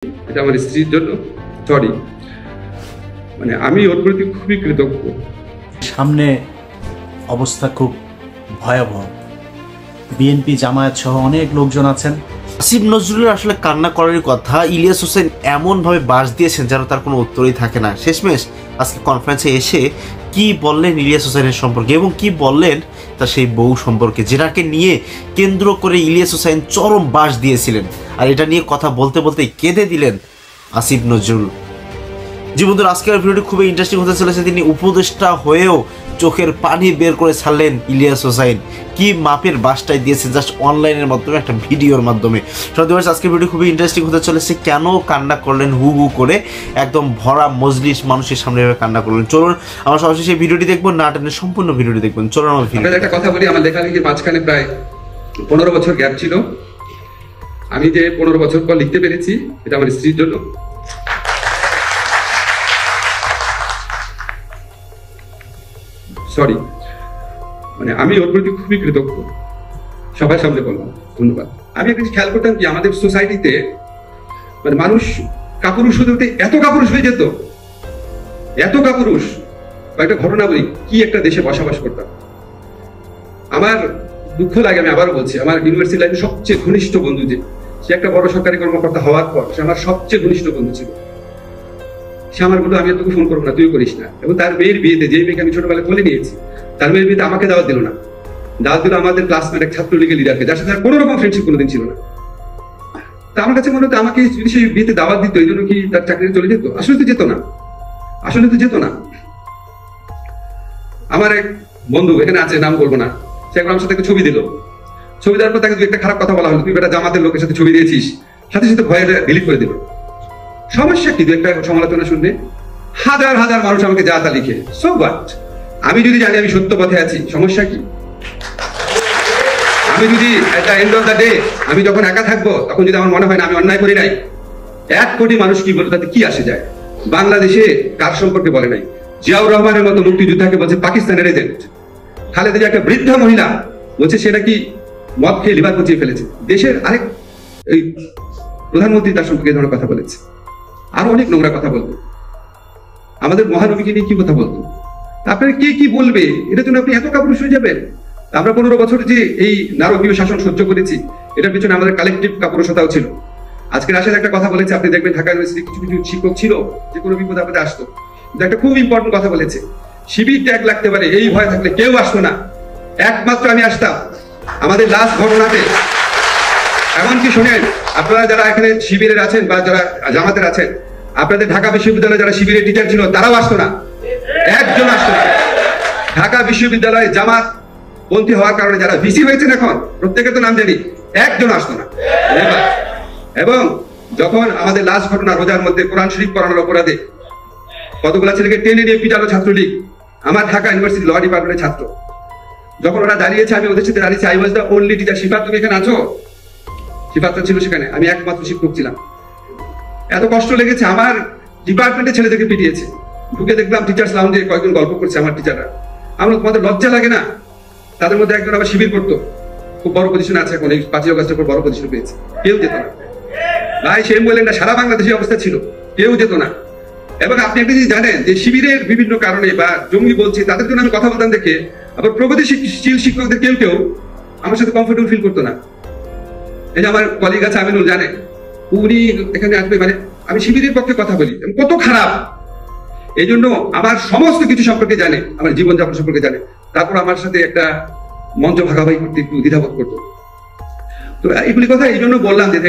এটা আমার স্ত্রীর জন্য সরি, মানে আমি ওর প্রতি খুবই কৃতজ্ঞ। সামনে অবস্থা খুব ভয়াবহ। বিএনপি জামায়াত সহ অনেক লোকজন আছেন। আসিফ নজরুলের আসলে কান্না করার কথা ইলিয়াস হোসেন এমনভাবে বাস দিয়েছেন যেন তার কোনো উত্তরই থাকে না। শেষমেশ আজকে কনফারেন্সে এসে কি বললেন ইলিয়াস হোসেনের সম্পর্কে এবং কি বললেন তার সেই বউ সম্পর্কে, যেটাকে নিয়ে কেন্দ্র করে ইলিয়াস হোসেন চরম বাস দিয়েছিলেন, আর এটা নিয়ে কথা বলতে বলতে কেঁদে দিলেন আসিফ নজরুল। জীবনদের আজকের ভিডিওটি খুবই ইন্টারেস্টিং হতে চলেছে। তিনি উপদেষ্টা হয়েও চোখের পানি বের করে ছাড়লেন ইলিয়াস হোসেন। কি মাপের বাসটাই দিয়েছেন জাস্ট অনলাইনের মাধ্যমে, একটা ভিডিওর মাধ্যমে। সত্যি আজকের ভিডিও খুবই ইন্টারেস্টিং হতে চলেছে। কেন কান্না করলেন হু হু করে, একদম ভরা মজলিস মানুষের সামনে কান্না করলেন। চলুন আমরা সরাসরি সেই ভিডিওটি দেখবো, না টেনে সম্পূর্ণ ভিডিওটি দেখবেন। চলুন আমার একটা কথা বলি, আমার লেখালেখির মাঝখানে প্রায় 15 বছর গ্যাপ ছিল। আমি যে 15 বছর পর লিখতে পেরেছি, এটা আমার স্ত্রীর জন্য। সরি, মানে আমি ওর প্রতি খুবই কৃতজ্ঞ। সবার সামনে বললাম ধন্যবাদ। আমি একটা খেয়াল করতাম কি, আমাদের সোসাইটিতে মানে মানুষ কাপুরুষ হতে এত কাপুরুষ হয়ে যেত, এত কাপুরুষ। একটা ঘটনা বলি, কি একটা দেশে বসবাস করতাম। আমার দুঃখ লাগে, আমি আবারও বলছি, আমার ইউনিভার্সিটি লাইফে সবচেয়ে ঘনিষ্ঠ বন্ধু যে, সে একটা বড় সরকারি কর্মকর্তা হওয়ার পর সে আমার সবচেয়ে ঘনিষ্ঠ বন্ধু ছিল। সে আমার বললো, আমি তোকে ফোন করবো না, তুইও করিস না। এবং তার মেয়ের বিয়েতে, যে মেয়েকে আমি ছোটবেলায় কোলে নিয়েছি, তার মেয়ের বিয়েতে আমাকে দাওয়াত দিল না, দাওয়াত দিল আমাদের ক্লাসমেট এক ছাত্রলীগের লিডারকে, যার সাথে কোনো রকম ফ্রেন্ডশিপ কোনোদিন ছিল না। তা আমার কাছে মনে হতো, আমাকে যদি সেই বিয়েতে দাওয়াত দিত, এই জন্য কি তার চাকরি চলে যেত? আসলে তো যেত না, আসলে তো যেত না। আমার এক বন্ধু এখানে আছে, নাম বলবো না, সে একবার আমার সাথে একটা ছবি দিল। ছবি দেওয়ার পর তাকে দু একটা খারাপ কথা বলা হলো, তুই বেটা জামাতের লোকের সাথে ছবি দিয়েছিস, সাথে সাথে ভয়ে ডিলিট করে দিল। সমস্যা কি? দু একটা সমালোচনা শুনলে হাজার হাজার মানুষ আমাকে যা তা লিখে, সো হোয়াট? আমি যদি জানি আমি সত্য পথে আছি, সমস্যা কি? আমি যদি একটা এন্ড অফ দ্য ডে, আমি যখন একা থাকবো, তখন যদি আমার মনে হয় না আমি অন্যায় করি নাই, 1 কোটি মানুষ কি বলে তাতে কি আসে যায়? বাংলাদেশে কার সম্পর্কে বলে নাই? জিয়াউর রহমানের মতো মুক্তিযোদ্ধাকে বলছে পাকিস্তানের এজেন্ট। খালেদা জিয়া একটা বৃদ্ধা মহিলা বলছে সে নাকি মদ খেয়ে লিভার পচিয়ে ফেলেছে। দেশের আরেক এই প্রধানমন্ত্রী তার সম্পর্কে এই ধরনের কথা বলেছে। আরো অনেক নোংরা কথা বলতো। আমাদের মহানবীকে নিয়ে কি কথা বলতো? আপনার কে কি বলবে, এটার জন্য আপনি এত কাপুরুষ হয়ে যাবেন? আমরা 15 বছর যে এই নারকীয় শাসন সহ্য করেছি, এটার পিছনে আমাদের কালেকটিভ কাপুরুষতাও ছিল। আজকে রাশেদ একটা কথা বলেছে, আপনি দেখবেন ঢাকা ইউনিভার্সিটি কিছু কিছু শিক্ষক ছিল যে কোনো বিপদ আপদে আসতো, কিন্তু একটা খুব ইম্পর্টেন্ট কথা বলেছে, শিবির ট্যাগ লাগতে পারে এই ভয় থাকলে কেউ আসতো না, একমাত্র আমি আসতাম। আমাদের লাস্ট ঘটনাতে এমনকি শোনেন, আপনারা যারা এখানে শিবিরের আছেন বা যারা জামাতের আছেন, আপনাদের ঢাকা বিশ্ববিদ্যালয়ে যারা শিবিরের টিচার ছিল তারাও আসতো না, একজন আসতো না। ঢাকা বিশ্ববিদ্যালয়ে জামাত পন্থী হওয়ার কারণে যারা ভিসি হয়েছেন এখন, প্রত্যেকের তো নাম জানি, একজন আসতো না। এবং যখন আমাদের লাস্ট ঘটনা, রোজার মধ্যে কোরআন শরীফ পড়ানোর অপরাধে কতগুলা ছেলেকে টেনে নিয়ে পিটালো ছাত্রলীগ, আমার ঢাকা ইউনিভার্সিটি ল ডিপার্টমেন্টের ছাত্র, যখন ওরা দাঁড়িয়েছে আমি ওদের সাথে দাঁড়িয়েছি, I was the only teacher. Shifat, তুমি এখানে আছো? শিফাতটা ছিল সেখানে, আমি একমাত্র শিক্ষক ছিলাম। এত কষ্ট লেগেছে, আমার ডিপার্টমেন্টের ছেলেদেরকে পিটিয়েছে। ঢুকে দেখলাম টিচার্স লাউঞ্জে কয়েকজন গল্প করছে আমার টিচাররা। আমরা, তোমাদের লজ্জা লাগে না? তাদের মধ্যে একজন আবার শিবির করতো, খুব বড় পজিশনে আছে এখন, এই 5ই আগস্টের পর বড় পজিশন পেয়েছে। কেউ যেত না ভাই, সে বললেন না, সারা বাংলাদেশের অবস্থা ছিল, কেউ যেত না। এবং আপনি একটা জিনিস জানেন যে শিবিরের বিভিন্ন কারণে বা জঙ্গি বলছি তাদের জন্য আমি কথা বলতাম দেখে, আবার প্রগতিশীল শিক্ষকদের কেউ কেউ আমার সাথে কমফোর্টেবল ফিল করতো না। এই যে আমার কলিগ আছে আমিনুল, জানে, উনি এখানে আসবে, মানে আমি শিবিরের পক্ষে কথা বলি, কত খারাপ। এই জন্য আমার সমস্ত কিছু সম্পর্কে জানে, আমার জীবনযাপন সম্পর্কে জানে, তারপর আমার সাথে একটা মঞ্চ ভাগাভাগি করতে একটু দ্বিধাবোধ করতো। তো এগুলি কথা এই জন্য বললাম যে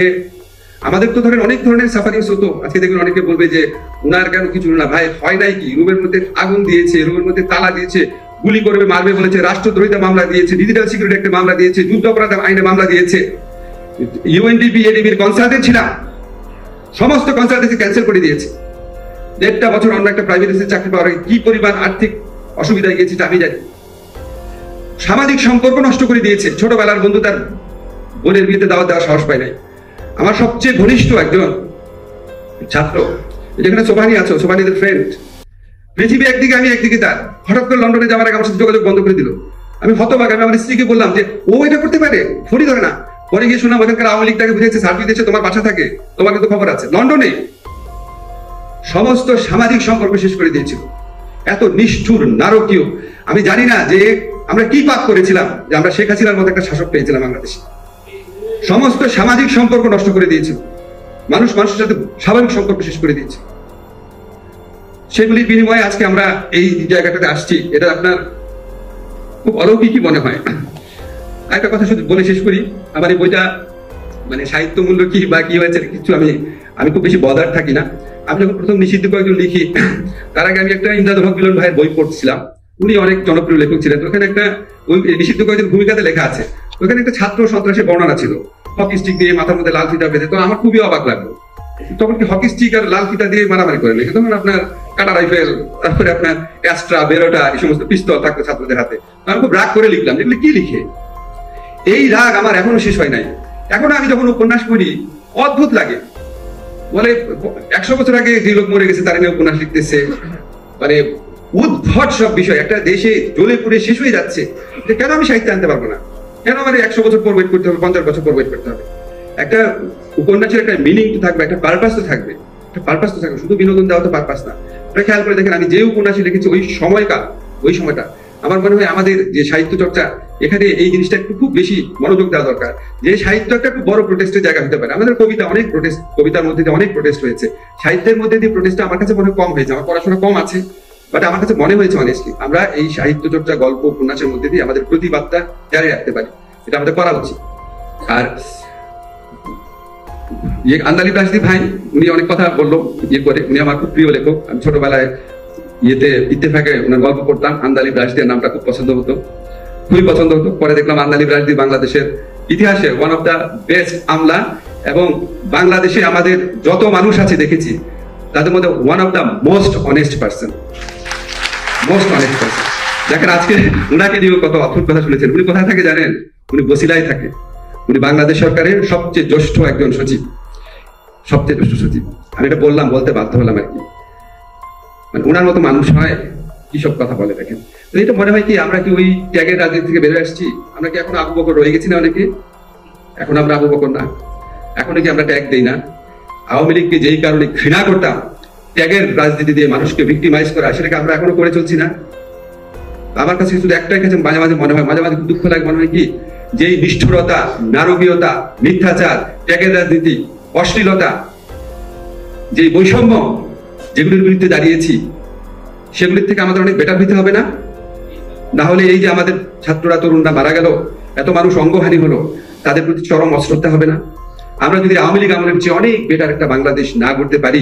আমাদের তো ধরেন অনেক ধরনের সাফারিংস হতো। আজকে দেখবেন অনেকে বলবে যে উনার কেন কিছু না। ভাই, হয় নাই কি? রুমের মধ্যে আগুন দিয়েছে, রুমের মধ্যে তালা দিয়েছে, গুলি করবে মারবে বলেছে, রাষ্ট্রদ্রোহিতা মামলা দিয়েছে, ডিজিটাল সিকিউরিটি একটা মামলা দিয়েছে, যুদ্ধ অপরাধ আইনে মামলা দিয়েছে। ইউএনডিপি এডিবির কনসালটেন্ট ছিলাম, সমস্ত কনসালটেন্সি ক্যান্সেল করে দিয়েছে। 1.5 বছর অন্য একটা প্রাইভেট চাকরি পাওয়ার কি পরিমাণ আর্থিক অসুবিধায় গিয়েছি আমি জানি। সামাজিক সম্পর্ক নষ্ট করে দিয়েছে। ছোটবেলার বন্ধু তার বোনের বিয়েতে দাওয়াত দেওয়ার সাহস পায় নাই। আমার সবচেয়ে ঘনিষ্ঠ একজন ছাত্র, যেখানে সোভানি আছে, সোভানিদের ফ্রেন্ড, পৃথিবী একদিকে আমি একদিকে তার, হঠাৎ করে লন্ডনে যাওয়ার আগে আমার সাথে যোগাযোগ বন্ধ করে দিল। আমি হতবাক। আমি আমার স্ত্রীকে বললাম যে ও এটা করতে পারে, ফোনই ধরে না। পরে গিয়ে শুনলাম ওখানকার আওয়ামী লীগ তাকে বুঝেছে সার্ভিস দেশে তোমার বাসা থাকে, তোমার কিন্তু খবর আছে। লন্ডনে সমস্ত সামাজিক সম্পর্ক শেষ করে দিয়েছিল। এত নিষ্ঠুর নারকীয়, আমি জানি না যে আমরা কি পাপ করেছিলাম যে আমরা শেখ হাসিনার মতো একটা শাসক পেয়েছিলাম বাংলাদেশে। সমস্ত সামাজিক সম্পর্ক নষ্ট করে দিয়েছিল, মানুষ মানুষের সাথে স্বাভাবিক সম্পর্ক শেষ করে দিয়েছে। সেগুলির বিনিময়ে আজকে আমরা এই জায়গাটাতে আসছি, এটা আপনার খুব অলৌকিকই মনে হয়। একটা কথা শুধু বলে শেষ করি, আমার এই বইটা মানে সাহিত্য মূল্য কি বা কি হয়েছে কিছু আমি খুব বেশি বদার থাকি না। আমি যখন প্রথম নিষিদ্ধ কয়েকজন লিখি, তার আগে আমি একটা ইমদাদুল হক মিলন ভাইয়ের বই পড়ছিলাম, উনি অনেক জনপ্রিয় লেখক ছিলেন। ওখানে একটা ওই নিষিদ্ধ কয়েকজন ভূমিকাতে লেখা আছে, ওখানে একটা ছাত্র সন্ত্রাসের বর্ণনা ছিল, হকি স্টিক দিয়ে মাথার মধ্যে লাল ফিতা বেঁধে। তো আমার খুবই অবাক লাগলো, তখন কি হকি স্টিক আর লাল ফিতা দিয়ে মারামারি করে নাকি? তখন আপনার কাটা রাইফেল, তারপরে আপনার অ্যাস্ট্রা, বেরোটা, এই সমস্ত পিস্তল থাকতো ছাত্রদের হাতে। আমি খুব রাগ করে লিখলাম, এগুলো কি লিখে? এই রাগ আমার এখনো শেষ হয় নাই। এখনো আমি যখন উপন্যাস পড়ি অদ্ভুত লাগে, বলে 100 বছর আগে যে লোক মরে গেছে তার নিয়ে উপন্যাস লিখতেছে, মানে উদ্ভট সব বিষয়। একটা দেশে জ্বলে পুড়ে শেষ হয়ে যাচ্ছে, কেন আমি সাহিত্যে আনতে পারবো না? কেন আমার 100 বছর পর ওয়েট করতে হবে, 50 বছর পর ওয়েট করতে হবে? একটা উপন্যাসের একটা মিনিং তো থাকবে, একটা পারপাস তো থাকবে, একটা পারপাস তো থাকবে, শুধু বিনোদন দেওয়া তো পারপাস না। আপনি খেয়াল করে দেখেন, আমি যে উপন্যাসে লিখেছি ওই সময়কাল, ওই সময়টা আমার মনে হয় আমাদের যে সাহিত্য চর্চা, এখানে এই জিনিসটা একটু খুব বেশি মনোযোগ দেওয়া দরকার। যে সাহিত্য একটা খুব বড় প্রোটেস্টের জায়গা হতে পারে। আমাদের কবিতা অনেক প্রোটেস্ট, কবিতার মধ্যে দিয়ে অনেক প্রোটেস্ট হয়েছে, সাহিত্যের মধ্যে দিয়ে প্রোটেস্টটা আমার কাছে মনে হয় কম হয়েছে। আমার পড়াশোনা কম আছে, বাট আমার কাছে মনে হয়েছে অনেস্টলি আমরা এই সাহিত্য চর্চা, গল্প, উপন্যাসের মধ্যে দিয়ে আমাদের প্রতিবাদটা জারি রাখতে পারি, এটা আমাদের করা উচিত। আর আন্দালিব রাশিদি ভাই, উনি অনেক কথা বললো করে, উনি আমার খুব প্রিয় লেখক। আমি ছোটবেলায় ইত্তেফাকে ওনার গল্প পড়তাম, আন্দালিব রাশিদির নামটা খুব পছন্দ হতো, খুবই পছন্দ হতো। পরে দেখলাম আন্দালিব রাশিদি বাংলাদেশের ইতিহাসে ওয়ান অফ দ্য বেস্ট আমলা, এবং বাংলাদেশে আমাদের যত মানুষ আছে দেখেছি তাদের মধ্যে one of the most honest person, most honest person. দেখেন আজকে উনাকে নিয়েও কত অদ্ভুত কথা শুনেছেন। উনি কোথায় থাকে জানেন? উনি বসিলায় থাকে। উনি বাংলাদেশ সরকারের সবচেয়ে জ্যেষ্ঠ একজন সচিব, সবচেয়ে জ্যেষ্ঠ সচিব। আমি এটা বললাম, বলতে বাধ্য হলাম আর কি। মানে ওনার মতো মানুষ হয় কি সব কথা বলে দেখেন। তো এটা মনে হয় কি আমরা কি ওই ত্যাগের রাজনীতি থেকে বেরোয় আসছি? আমরা কি এখন আবু বকর রয়ে গেছি না অনেকে? এখন আমরা আবু বকর না, এখন কি আমরা ট্যাগ দেই না? আওয়ামী লীগকে যেই কারণে ঘৃণা করতাম, ত্যাগের রাজনীতি দিয়ে মানুষকে ভিক্টিমাইজ করা, সেটাকে আমরা এখনো করে চলছি না? আমার কাছে শুধু একটাই কাছে মাঝে মাঝে মনে হয়, মাঝে মাঝে দুঃখ লাগে, মনে হয় কি যেই নিষ্ঠুরতা, নারকীয়তা, মিথ্যাচার, ত্যাগের রাজনীতি, অশ্লীলতা, যে বৈষম্য, যেগুলির বিরুদ্ধে দাঁড়িয়েছি, সেগুলির থেকে আমাদের অনেক বেটার হইতে হবে না? না হলে এই যে আমাদের ছাত্ররা, তরুণরা মারা গেল, এত মানুষ অঙ্গহানি হলো, তাদের প্রতি চরম অশ্রদ্ধা হবে না? আমরা যদি আওয়ামী লীগ আমলের চেয়ে অনেক বেটার একটা বাংলাদেশ না করতে পারি,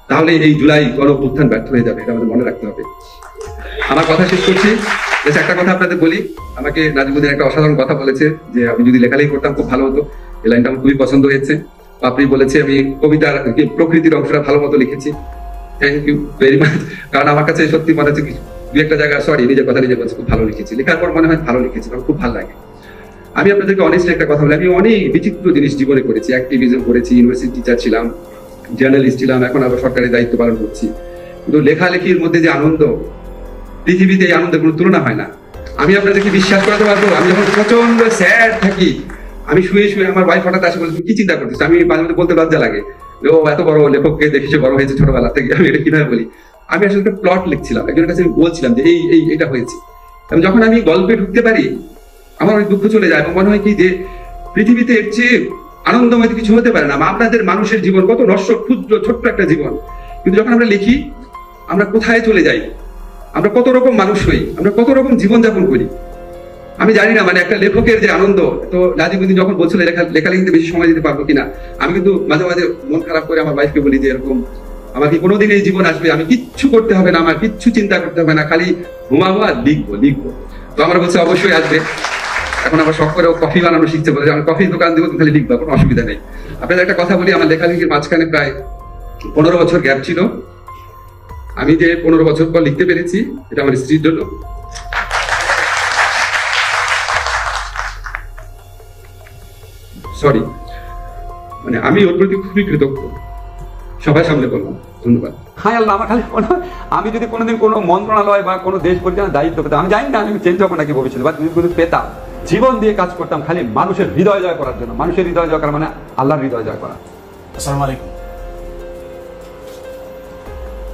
তাহলে এই জুলাই গণ অভ্যুত্থান ব্যর্থ হয়ে যাবে, এটা আমাদের মনে রাখতে হবে। আমার কথা শেষ করছি, একটা কথা আপনাদের বলি। আমাকে নাজিমুদ্দিন একটা অসাধারণ কথা বলেছে যে আমি যদি লেখালেখি করতাম খুব ভালো হতো। এই লাইনটা আমার খুবই পছন্দ হয়েছে। আপনি বলেছে আমি কবিতার প্রকৃতির অংশটা ভালো মতো লিখেছি। Thank you very much. কারণ আমার কাছে সত্যি মনে হচ্ছে দু একটা জায়গা, সরি নিজের কথা নিজে বলছি, খুব ভালো লিখেছি। লেখার পর মনে হয় ভালো লিখেছি, আমার খুব ভালো লাগে। আমি আপনাদেরকে অনেস্টলি একটা কথা বলি, আমি অনেক বিচিত্র জিনিস জীবনে করেছি। অ্যাক্টিভিজম করেছি, ইউনিভার্সিটি টিচার ছিলাম, জার্নালিস্ট ছিলাম, এখন আবার সরকারি দায়িত্ব পালন করছি। কিন্তু লেখালেখির মধ্যে যে আনন্দ, পৃথিবীতে এই আনন্দের কোনো তুলনা হয় না। আমি আপনাদেরকে বিশ্বাস করাতে পারবো, আমি যখন প্রচন্ড স্যাড থাকি, আমি শুয়ে শুয়ে আমার ওয়াইফ হঠাৎ আসে বলে, কি চিন্তা করতেছি? আমি মাঝে মধ্যে বলতে লজ্জা লাগে, ও এত বড় লেখককে দেখেছে, বড় হয়েছে ছোটবেলা থেকে। আমি এটা কিভাবে বলি? আমি আসলে একটা প্লট লিখছিলাম, একজনের কাছে আমি বলছিলাম যে এই এটা হয়েছে। এবং যখন আমি গল্পে ঢুকতে পারি, আমার অনেক দুঃখ চলে যায় এবং মনে হয় কি যে পৃথিবীতে এর চেয়ে আনন্দময় কিছু হতে পারে না। আপনাদের মানুষের জীবন কত নশ্বর, ক্ষুদ্র, ছোট্ট একটা জীবন, কিন্তু যখন আমরা লিখি, আমরা কোথায় চলে যাই, আমরা কত রকম মানুষ হই, আমরা কত রকম জীবনযাপন করি। আমি জানি না, মানে একটা লেখকের যে আনন্দ। তো নাজিমুদ্দিন যখন বলছিল লেখালেখিতে বেশি সময় দিতে পারবো কিনা, আমি কিন্তু মাঝে মাঝে মন খারাপ করে আমার ওয়াইফকে বলি যে এরকম আমার কি কোনোদিন এই জীবন আসবে, আমি কিচ্ছু করতে হবে না, আমার কিচ্ছু চিন্তা করতে হবে না, খালি ঘুমাবো আর লিখবো। তো আমরা বলছি অবশ্যই আসবে। এখন আমার শখ করে কফি বানানো শিখছে, বলে আমি কফির দোকান দিব, খালি লিখবো, কোনো অসুবিধা নেই। আপনাদের একটা কথা বলি, আমার লেখালেখির মাঝখানে প্রায় 15 বছর গ্যাপ ছিল। আমি যে 15 বছর পর লিখতে পেরেছি, এটা আমার স্ত্রীর জন্য। সরি, মানে আমি ওর প্রতি খুবই কৃতজ্ঞ। সবাই সামনে বললাম, ধন্যবাদ। হ্যাঁ আল্লাহ, আমার খালি আমি যদি কোনোদিন কোনো মন্ত্রণালয় বা কোনো দেশ পরিচালনার দায়িত্ব পেতাম, আমি জানি না আমি চেঞ্জ হবো নাকি ভবিষ্যতে, বা যদি পেতাম, জীবন দিয়ে কাজ করতাম খালি মানুষের হৃদয় জয় করার জন্য। মানুষের হৃদয় জয় করা মানে আল্লাহর হৃদয় জয় করা। আসসালামু আলাইকুম।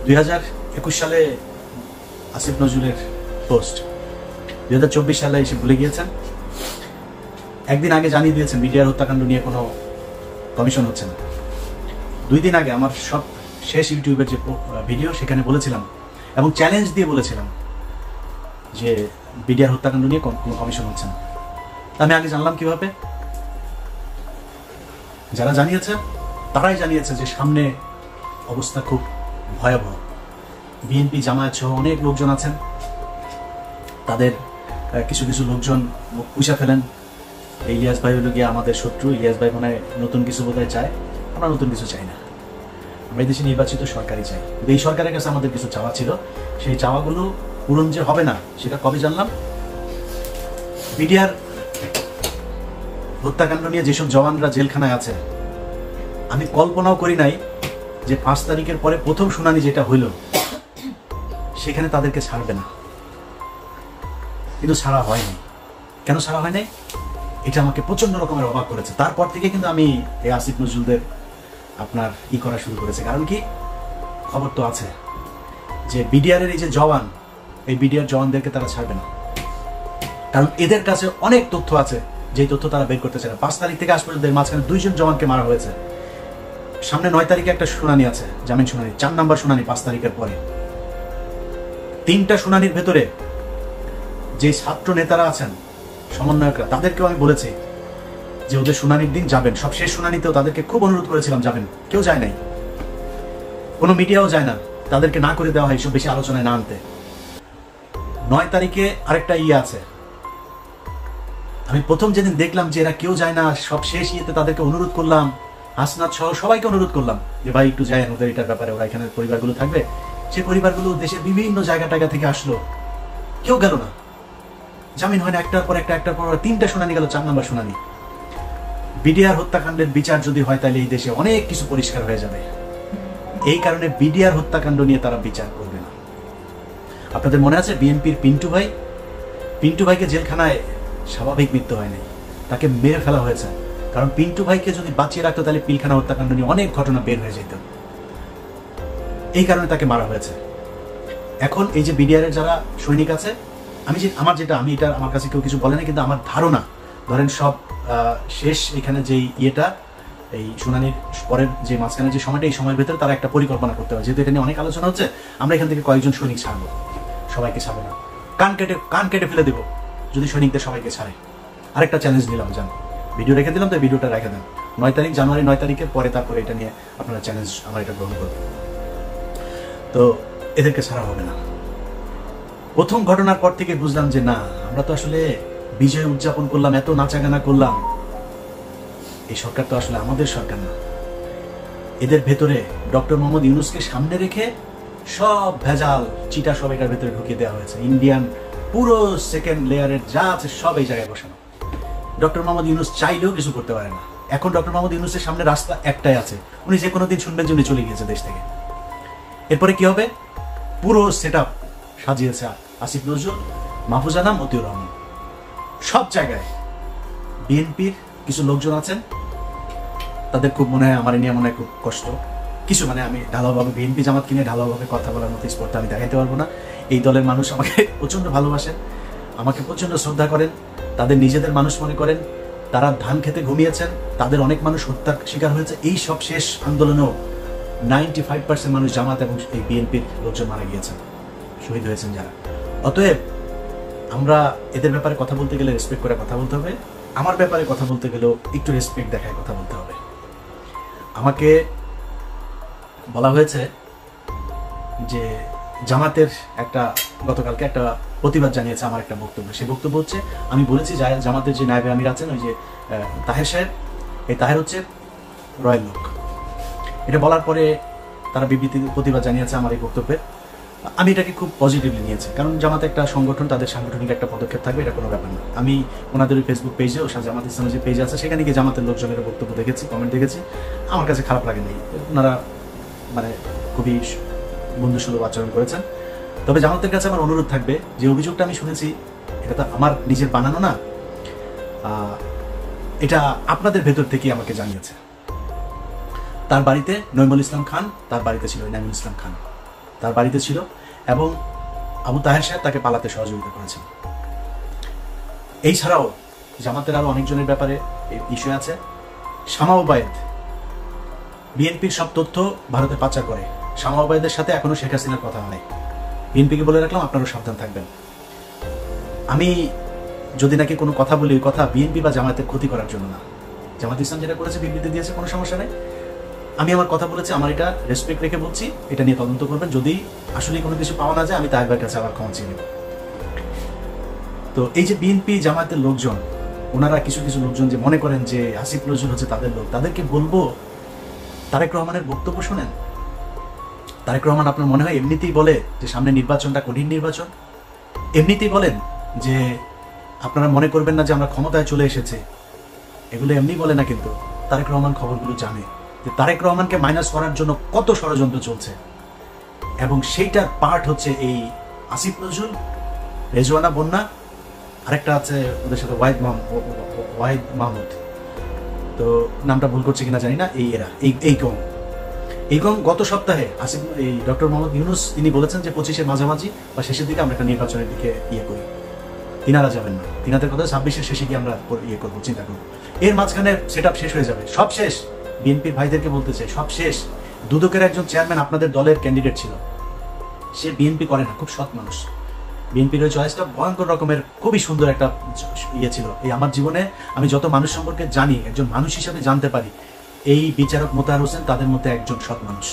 2021 সালে আসিফ নজরুলের পোস্ট 2024 সালে এসে ভুলে গিয়েছেন। একদিন আগে জানিয়ে দিয়েছেন মিডিয়ার হত্যাকাণ্ড নিয়ে কোনো কমিশন হচ্ছে না। 2 দিন আগে আমার সব শেষ ইউটিউবের যে ভিডিও সেখানে বলেছিলাম এবং চ্যালেঞ্জ দিয়ে বলেছিলাম যে মিডিয়ার হত্যাকাণ্ড নিয়ে কোনো কমিশন হচ্ছে না। আমি আগে জানলাম কিভাবে? যারা জানিয়েছে তারাই জানিয়েছে যে সামনে অবস্থা খুব ভয়াবহ। বিএনপি জামায়াত সহ অনেক লোকজন আছেন, তাদের কিছু কিছু লোকজন মুখ পুষা ফেলেন। ইলিয়াস ভাই হলো গিয়ে আমাদের শত্রু। ইলিয়াস ভাই মনে হয় নতুন কিছু বোধহয় চায়। আমরা নতুন কিছু চাই না, আমরা এই দেশে নির্বাচিত সরকারই চাই। এই সরকারের কাছে আমাদের কিছু চাওয়া ছিল, সেই চাওয়াগুলো পূরণ যে হবে না সেটা কবে জানলাম? মিডিয়ার হত্যাকাণ্ড নিয়ে যেসব জওয়ানরা জেলখানায় আছে, আমি কল্পনাও করি নাই যে 5 তারিখের পরে প্রথম শুনানি যেটা হইল সেখানে তাদেরকে ছাড়বে না। কিন্তু ছাড়া হয়নি। কেন ছাড়া হয় নাই? এটা আমাকে প্রচন্ড রকমের অবাক করেছে। তারপর থেকে কিন্তু আমি এই আসিফ নজরুলদের আপনার করা শুরু করেছে। কারণ কি, খবর তো আছে যে বিডিআরের এই যে জওয়ান, এই বিডিআর জওয়ানদেরকে তারা ছাড়বে না। কারণ এদের কাছে অনেক তথ্য আছে, যে তথ্য তারা বের করতে চায় না। 5 তারিখ থেকে আজ পর্যন্ত এর মাঝখানে 2 জন জওয়ানকে মারা হয়েছে। সামনে 9 তারিখে একটা শুনানি আছে, জামিন শুনানি, 4 নম্বর শুনানি 5 তারিখের পরে। 3টা শুনানির ভেতরে যে ছাত্র নেতারা আছেন, সমন্বয়করা, তাদেরকেও আমি বলেছি যে ওদের শুনানির দিন যাবেন। সব শেষ শুনানিতেও তাদেরকে খুব অনুরোধ করেছিলাম যাবেন, কেউ যায় নাই, কোনো মিডিয়াও যায় না। তাদেরকে না করে দেওয়া হয় এইসব বেশি আলোচনায় না আনতে। 9 তারিখে আরেকটা আছে, আমি প্রথম যেদিন দেখলাম যে এরা কেউ যায় না, সব শেষ তাদেরকে অনুরোধ করলাম, হাসনাত সহ সবাইকে অনুরোধ করলাম যে ভাই একটু যায় ওদের এটার ব্যাপারে, ওরা এখানে পরিবারগুলো থাকবে। সেই পরিবারগুলো দেশের বিভিন্ন জায়গা থেকে আসলো, কেউ গেল না। জামিন হয় না, একটার পর 3টা শুনানি গেল, 4 নম্বর শুনানি। বিডিআর হত্যাকাণ্ডের বিচার যদি হয় তাহলে এই দেশে অনেক কিছু পরিষ্কার হয়ে যাবে। এই কারণে বিডিআর হত্যাকাণ্ড নিয়ে তারা বিচার করবে না। আপনাদের মনে আছে বিএনপির পিন্টু ভাইকে জেলখানায় স্বাভাবিক মৃত্যু হয়নি, তাকে মেরে ফেলা হয়েছে। কারণ পিন্টু ভাইকে যদি বাঁচিয়ে রাখতো তাহলে পিলখানা হত্যাকাণ্ড নিয়ে অনেক ঘটনা বের হয়ে যেত। এই কারণে তাকে মারা হয়েছে। এখন এই যে বিডিআরের যারা সৈনিক আছে, আমি এটা আমার কাছে কেউ কিছু বলে না, কিন্তু আমার ধারণা, ধরেন সব শেষ এখানে যে এই শুনানির পরের যে মাঝখানে যে সময়টা, এই সময়ের ভেতরে তারা একটা পরিকল্পনা করতে হবে। যেহেতু এটা নিয়ে অনেক আলোচনা হচ্ছে, আমরা এখান থেকে কয়েকজন সৈনিক ছাড়বো, সবাইকে ছাড়বো না, কান কেটে ফেলে দেবো যদি সৈনিকদের সবাইকে ছাড়ে। আরেকটা চ্যালেঞ্জ দিলাম, জান ভিডিও রেখে দিলাম, তো ভিডিওটা রেখে দেন। 9 তারিখ, জানুয়ারি 9 তারিখের পরে তারপরে এটা নিয়ে আপনারা চ্যালেঞ্জ আমার এটা গ্রহণ করবেন। তো এদেরকে ছাড়া হবে না। প্রথম ঘটনার পর থেকে বুঝলাম যে না, আমরা তো আসলে বিজয় উদযাপন করলাম, এত নাচাগানা করলাম, এই সরকার তো আসলে আমাদের সরকার না। এদের ভেতরে ডক্টর মোহাম্মদ ইউনূসকে সামনে রেখে সব ভেজাল চিটা সব এটার ভেতরে ঢুকিয়ে দেওয়া হয়েছে। ইন্ডিয়ান পুরো সেকেন্ড লেয়ারের যা আছে সব এই জায়গায় বসানো। ডক্টর মোহাম্মদ ইউনূস চাইলেও কিছু করতে পারে না। এখন ডক্টর মোহাম্মদ ইউনূসের সামনে রাস্তা একটাই আছে, উনি যে কোনো দিন শুনবেন যে উনি চলে গিয়েছে দেশ থেকে। এরপরে কি হবে? পুরো সেট আপ সাজিয়েছে আসিফ নজরুল, মাহফুজ আনাম, মতিউর রহমান। সব জায়গায় বিএনপির কিছু লোকজন আছেন, তাদের খুব মনে হয়, আমার নিয়ে মনে হয় খুব কষ্ট কিছু, মানে আমি ঢালাওভাবে বিএনপি জামাতকে নিয়ে ঢালাওভাবে কথা বলার মতো স্পর্ধা আমি দেখাইতে পারবো না। এই দলের মানুষ আমাকে প্রচন্ড ভালোবাসেন, আমাকে প্রচন্ড শ্রদ্ধা করেন, তাদের নিজেদের মানুষ মনে করেন। তারা ধান খেতে ঘুমিয়েছেন, তাদের অনেক মানুষ হত্যার শিকার হয়েছে। এই সব শেষ আন্দোলনেও 95% মানুষ জামাত এবং এই বিএনপির লোকজন মারা গিয়েছেন, শহীদ হয়েছেন যারা। অতএব আমরা এদের ব্যাপারে কথা বলতে গেলে রেসপেক্ট করে কথা বলতে হবে। আমার ব্যাপারে কথা বলতে গেলেও একটু রেসপেক্ট দেখায় কথা বলতে হবে। আমাকে বলা হয়েছে যে জামাতের গতকালকে একটা প্রতিবাদ জানিয়েছে আমার একটা বক্তব্য। সেই বক্তব্য হচ্ছে, আমি বলেছি জামাতের যে নায়েবে আমির আছেন, ওই যে তাহের সাহেব, এই তাহের হচ্ছে রয়্যাল লোক। এটা বলার পরে তারা প্রতিবাদ জানিয়েছে আমার এই বক্তব্যে। আমি এটাকে খুব পজিটিভলি নিয়েছি, কারণ জামাত একটা সংগঠন, তাদের সাংগঠনিক একটা পদক্ষেপ থাকবে, এটা কোনো ব্যাপার না। আমি ওনাদের ফেসবুক পেজে, ও জামাত ইসলামের যে পেজ আছে, সেখানে গিয়ে জামাতের লোকজনের বক্তব্য দেখেছি, কমেন্ট দেখেছি, আমার কাছে খারাপ লাগেনি। ওনারা মানে খুবই বন্ধুসুলভ আচরণ করেছেন। তবে জামাতের কাছে আমার অনুরোধ থাকবে, যে অভিযোগটা আমি শুনেছি, এটা তো আমার নিজের বানানো না, এটা আপনাদের ভেতর থেকে আমাকে জানিয়েছে। তার বাড়িতে নইমুল ইসলাম খান, তার বাড়িতে ছিল ইনামুল ইসলাম খান, তার বাড়িতে ছিল, এবং আবু তাহের সাহেব তাকে পালাতে সহযোগিতা করেছেন। এই ছাড়াও জামাতের আরো অনেকজনের ব্যাপারে ইস্যু আছে। শামা ওবায়েদ বিএনপির সব তথ্য ভারতে পাচার করে। শামা ওবায়েদের সাথে এখনো শেখ হাসিনার কথা হয়। বিএনপিকে বলে রাখলাম, আপনারা সাবধান থাকবেন। আমি যদি নাকি কোনো কথা বলি, ওই কথা বিএনপি বা জামাতের ক্ষতি করার জন্য না। জামাত ইসলাম যেটা করেছে, বিবৃতি দিয়েছে, কোনো সমস্যা নেই। আমি আমার কথা বলেছি, আমার এটা রেসপেক্ট রেখে বলছি, এটা নিয়ে তদন্ত করবেন। যদি আসলে কোনো কিছু পাওয়া না যায়, আমি তাহের কাছে আবার ক্ষমা চেয়ে নেব। তো এই যে বিএনপি জামাতের লোকজন, ওনারা কিছু কিছু লোকজন যে মনে করেন যে আসিফ নজরুল হচ্ছে তাদের লোক, তাদেরকে বলবো তারেক রহমানের বক্তব্য শোনেন। তারেক রহমান আপনার মনে হয় এমনিতেই বলে যে সামনে নির্বাচনটা কঠিন নির্বাচন? এমনিতেই বলেন যে আপনারা মনে করবেন না যে আমরা ক্ষমতায় চলে এসেছে? এগুলো এমনি বলে না, কিন্তু তারেক রহমান খবরগুলো জানে যে তারেক রহমানকে মাইনাস করার জন্য কত ষড়যন্ত্র চলছে, এবং সেইটার পার্ট হচ্ছে এই আসিফ নজরুল, রেজওয়ানা বন্যা, আরেকটা আছে ওদের সাথে ওয়াহিদ মাহমুদ, তো নামটা ভুল করছে কিনা জানি না। এরা এই গং গত সপ্তাহে আসিফ এই ডক্টর মোহাম্মদ ইউনুস তিনি বলেছেন যে 25-এর মাঝামাঝি বা শেষের দিকে আমরা একটা নির্বাচনের দিকে করি। তিনারা যাবেন না, তিনাদের কথা 26-এর শেষে গিয়ে আমরা করবো, চিন্তা করবো। এর মাঝখানে সেট শেষ হয়ে যাবে, সব শেষ। বিএনপির ভাইদেরকে বলতে চাই, সব শেষ। দুদকের একজন চেয়ারম্যান আপনাদের দলের ক্যান্ডিডেট ছিল, সে বিএনপি করে না, খুব সৎ মানুষ। বিএনপির ওই চয়েসটা ভয়ঙ্কর রকমের খুবই সুন্দর একটা ছিল। এই আমার জীবনে আমি যত মানুষ সম্পর্কে জানি, একজন মানুষ হিসাবে জানতে পারি, এই বিচারক মোতাহার হোসেন তাদের মধ্যে একজন সৎ মানুষ।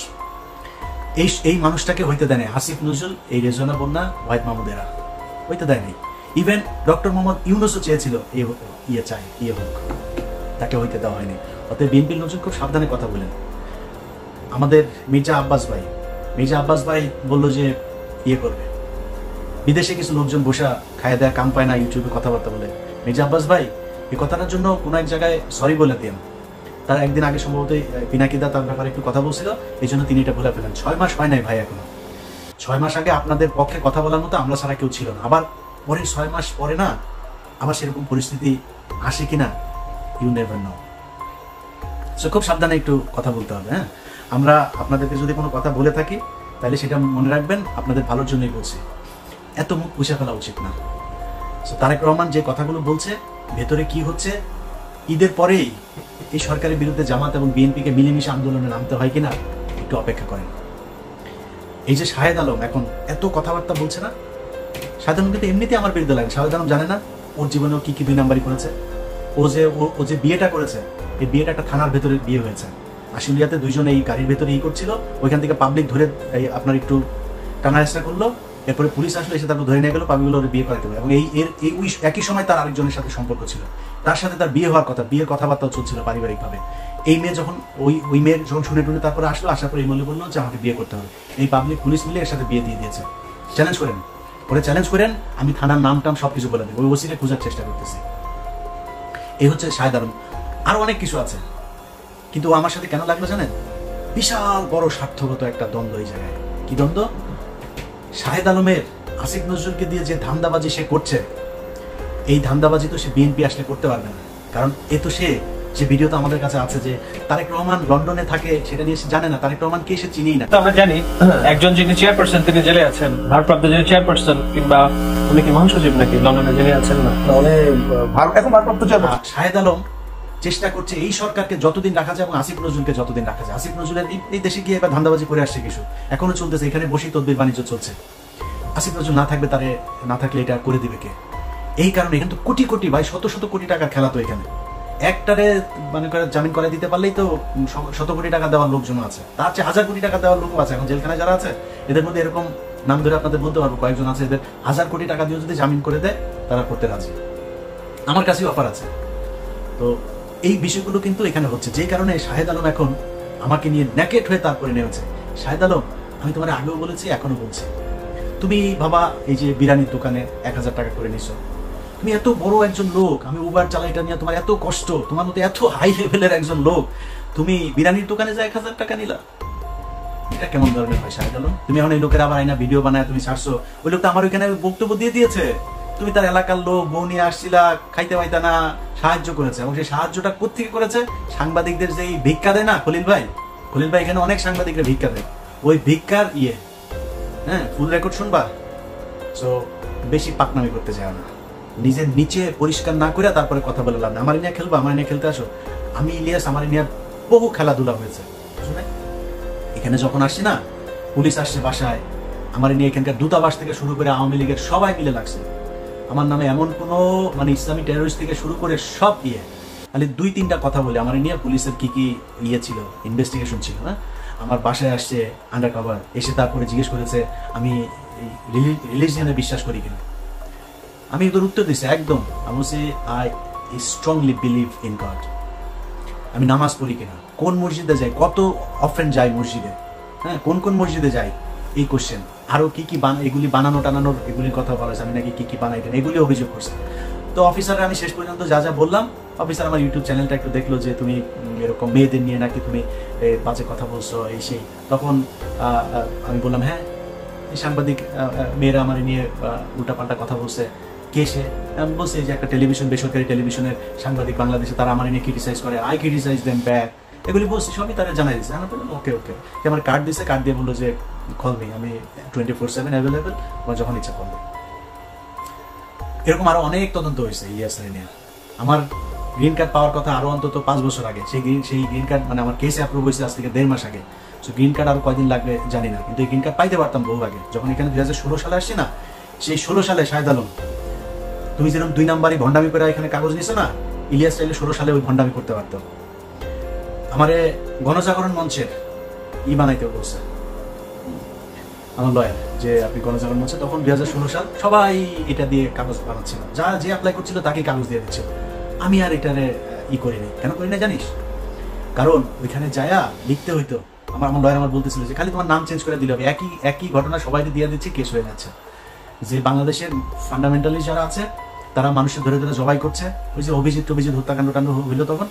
এই মানুষটাকে হইতে দেয় নাই আসিফ নজরুল, এই রেজওয়ানা বন্যা, ওয়াহিদ মাহমুদেরা হইতে দেয় নাই। ইভেন ডক্টর মোহাম্মদ ইউনুসও চেয়েছিল হোক, তাকে হইতে দেওয়া হয়নি। অতএব বিএনপির লোকজন খুব সাবধানে কথা বলেন। আমাদের মির্জা আব্বাস ভাই বললো যে করবে, বিদেশে কিছু লোকজন বসা খায় দেয়া কাম পায় না, ইউটিউবে কথাবার্তা বলে। মির্জা আব্বাস ভাই এই কথাটার জন্য কোনো এক জায়গায় সরি বলে দেন। তার একদিন আগে সম্ভবত পিনাকিদা তার ব্যাপারে একটু কথা বলছিল, এই জন্য তিনি এটা ভুলে ফেলেন। 6 মাস হয় নাই ভাই এখনো। 6 মাস আগে আপনাদের পক্ষে কথা বলার মতো আমরা ছাড়া কেউ ছিল না। আবার পরে 6 মাস পরে না আবার সেরকম পরিস্থিতি আসে কিনা, ইউ নেভার নো। সো খুব সাবধানে একটু কথা বলতে হবে। হ্যাঁ, আমরা আপনাদেরকে যদি কোনো কথা বলে থাকি তাহলে সেটা মনে রাখবেন, আপনাদের ভালোর জন্যই বলছি। এত মুখ পুষে ফেলা উচিত না। সো তারেক রহমান যে কথাগুলো বলছে, ভেতরে কি হচ্ছে, ঈদের পরেই এই সরকারের বিরুদ্ধে জামাত এবং বিএনপিকে মিলেমিশে আন্দোলনে নামতে হয় কিনা একটু অপেক্ষা করেন। এই যে শাহেদ আলম এখন এত কথাবার্তা বলছে না, শাহেদ আলম কিন্তু এমনিতে আমার বিরুদ্ধে লাগে। শাহেদ আলম জানে না ওর জীবনেও কি কি 2 নাম্বারই করেছে। ও যে বিয়েটা করেছে, এই বিয়েটা একটা থানার ভেতরে বিয়ে হয়েছে। আশুলিয়াতে 2 জন এই গাড়ির ভেতরে করছিল, ওইখান থেকে পাবলিক ধরে আপনার একটু টানা হেঁচড়া করলো, এরপরে পুলিশ আসলে এসে তারপর ধরে নিয়ে গেল, পাবলিক ওর বিয়ে করাতে হবে। এবং একই সময় তার আরেকজনের সাথে সম্পর্ক ছিল, তার সাথে তার বিয়ে হওয়ার কথা, বিয়ের কথাবার্তাও চলছিল পারিবারিকভাবে। এই মেয়ে যখন ওই মেয়ের যখন শুনে টুনে তারপরে আসার পরে এই মনে বললো যে আমাকে বিয়ে করতে হবে। এই পাবলিক পুলিশ মিলে এর সাথে বিয়ে দিয়ে দিয়েছে। চ্যালেঞ্জ করেন, আমি থানার নাম টাম সবকিছু বলে দেবো, ওই ওসিকে খোঁজার চেষ্টা করতেছি। এই হচ্ছে শাহেদ আলম। আরো অনেক কিছু আছে, কিন্তু আমার সাথে কেন লাগলো জানেন? বিশাল বড় স্বার্থগত একটা দ্বন্দ্ব এই জায়গায়। কি দ্বন্দ্ব? শাহেদ আলমের আসিফ নজরুলকে দিয়ে যে ধান্দাবাজি সে করছে, এই ধান্দাবাজি তো সে বিএনপি আসলে করতে পারবে না। কারণ এ তো যে ভিডিও তো আমাদের কাছে আছে যে তারেক রহমান লন্ডনে থাকে, সেটা নিয়ে সে জানে না। তারেক রহমান কে সে চিনিই না। তো আমরা জানি একজন যিনি চেয়ারপারসন তিনি জেলে আছেন, ভারপ্রাপ্ত যিনি চেয়ারপারসন, কিংবা উনি কি মহাসচিব নাকি লন্ডনে জেলে আছেন না? এখন ভারপ্রাপ্ত চেয়ারপারসন শাহেদ আলম চেষ্টা করছে এই সরকারকে যতদিন রাখা যায় এবং আসিফ নজরুলকে যতদিন রাখা যায়। আসিফ নজরুলের এই দেশে গিয়ে এবার ধান্দাবাজি করে আসছে কিছু, এখনো চলতেছে, এখানে বসেই তদবির বাণিজ্য চলছে। আসিফ নজরুল না থাকলে এটা করে দিবে কে? এই কারণে এখানে তো কোটি কোটি ভাই, শত শত কোটি টাকার খেলা। তো এখানে একটারে মানে করে জামিন করে দিতে পারলেই তো শত কোটি টাকা দেওয়ার লোকজন আছে, তার চেয়ে 1000 কোটি টাকা দেওয়ার লোক আছে এখন জেলখানায় যারা আছে। এদের মধ্যে এরকম নাম ধরে আপনাদের বলতে পারবো কয়েকজন আছে, এদের 1000 কোটি টাকা দিয়ে যদি জামিন করে দেয় তারা করতে রাজি। আমার কাছেও অফার আছে। তো এই বিষয়গুলো কিন্তু এখানে হচ্ছে, যে কারণে শাহেদ আলম এখন আমাকে নিয়ে নেকেট হয়ে তারপরে নেমেছে। শাহেদ আলম, আমি তোমার আগেও বলেছি, এখনো বলছি, তুমি বাবা এই যে বিরিয়ানির দোকানে 1000 টাকা করে নিছো, তুমি এত বড় একজন লোক, আমি উবার চালাই, এটা নিয়ে তোমার এত কষ্ট, তোমার মতো এত হাই লেভেলের একজন লোক, তুমি বিরিয়ানির দোকানে যা 1000 টাকা নিলা, এটা কেমন ধরনের হয় শাহেদ আলম? তুমি এখন এই লোকের আবার আইনা ভিডিও বানায় তুমি ছাড়ছো, ওই লোকটা আমার ওইখানে বক্তব্য দিয়ে দিয়েছে তুমি তার এলাকার লোক বউ নিয়ে আসছিলা, খাইতে পাইতা না, সাহায্য করেছে। এবং সেই সাহায্যটা কোত্থেকে করেছে? সাংবাদিকদের যে ভিক্ষা দেয় না খলিল ভাই এখানে অনেক সাংবাদিকরা ভিক্ষা দেয়, ওই ভিক্ষার হ্যাঁ, ফুল রেকর্ড শুনবা। সো বেশি পাকনামি করতে চায় না, নিজের নিচে পরিষ্কার না করে তারপরে কথা বলে লাভ না। আমার নিয়ে খেলবা, আমার নিয়ে খেলতে আসো। আমি ইলিয়াস, আমার নিয়ে বহু খেলাধুলা হয়েছে। শুনে এখানে যখন আসছি না, পুলিশ আসছে বাসায়, আমার নিয়ে এখানকার দূতাবাস থেকে শুরু করে আওয়ামী লীগের সবাই মিলে লাগছে আমার নামে। এমন কোনো ইসলামী টেরোরিস্ট থেকে শুরু করে সব খালি 2-3টা কথা বলে আমার নিয়ে পুলিশের কি কি ছিল, ইনভেস্টিগেশন ছিল না। আমার বাসায় আসছে আন্ডার কভার, এসে তারপরে জিজ্ঞেস করেছে আমি রিলিজিয়নে বিশ্বাস করি কিনা। আমি এদের উত্তর দিচ্ছি একদম, আমি বলছি I strongly believe in god. আমি নামাজ পড়ি কিনা, কোন মসজিদে যাই, কত অফেন যাই মসজিদে, হ্যাঁ, কোন মসজিদে যাই, এই কোশ্চেন। আরো কি কি এগুলি বানানো টানানোর এগুলির কথা বলেছে, আমি নাকি কি বানাইতেন, এগুলি অভিযোগ করছে। তো অফিসাররা আমি শেষ পর্যন্ত যা বললাম, অফিসার আমার ইউটিউব চ্যানেলটা একটু দেখলো যে তুমি এরকম মেয়েদের নিয়ে নাকি তুমি বাজে কথা বলছো, এই সেই। তখন আমি বললাম হ্যাঁ, সাংবাদিক মেয়েরা আমার নিয়ে উল্টাপাল্টা কথা বলছে। কে সে? আমি বলছি যে একটা টেলিভিশন, বেসরকারি টেলিভিশনের সাংবাদিক বাংলাদেশে, তারা আমার নিয়ে ক্রিটিসাইজ করে, আই ক্রিটিসাইজ দেম ব্যাক, এগুলি বলছি, সবই তারা জানাই দিচ্ছে। আমি বললাম ওকে আমার কার্ড দিচ্ছে, কার্ড দিয়ে বললো যে কল মি, আমি 24/7 অ্যাভেলেবেল, তোমার যখন ইচ্ছা করবে। এরকম আরো অনেক তদন্ত হয়েছে ইলিয়াস নিয়ে। আমার গ্রিন কার্ড পাওয়ার কথা আরো অন্তত 5 বছর আগে, সেই গ্রিন কার্ড আমার কেসে অ্যাপ্রুভ হয়েছে আজ থেকে 1.5 মাস আগে। সো গ্রিন কার্ড আরো কয়দিন লাগবে জানি না, কিন্তু এই গ্রিন কার্ড পাইতে পারতাম বহু আগে। যখন এখানে 2016 সালে আসছি না, সেই 16 সালে শাহেদ আলম, তুমি যেরকম 2 নাম্বারই ভণ্ডামি করে এখানে কাগজ নিছো না, ইলিয়াস চাইলে 16 সালে ওই ভণ্ডামি করতে পারতো। আমারে গণজাগরণ মঞ্চের বানাইতে বলছে আমার লয়ার, যে আপনি গণজাগরণ মঞ্চে, তখন 2016 সাল সবাই এটা দিয়ে কাগজ বানাচ্ছিল, যে অ্যাপ্লাই করছিল তাকে কাগজ দিয়ে দিচ্ছিল। আমি আর এটারে করিনি। কেন করি না জানিস? কারণ ওইখানে যায়া লিখতে হইতো, আমার লয়ার আমার বলতেছিল যে খালি তোমার নাম চেঞ্জ করে দিলে হবে, একই ঘটনা সবাই দিয়ে দিচ্ছে, কেস হয়ে যাচ্ছে। যে বাংলাদেশের ফান্ডামেন্টালিস্ট যারা আছে তারা মানুষের ধরে ধরে জবাই করছে, ওই যে অভিজিৎ হত্যাকাণ্ড হইলো তখন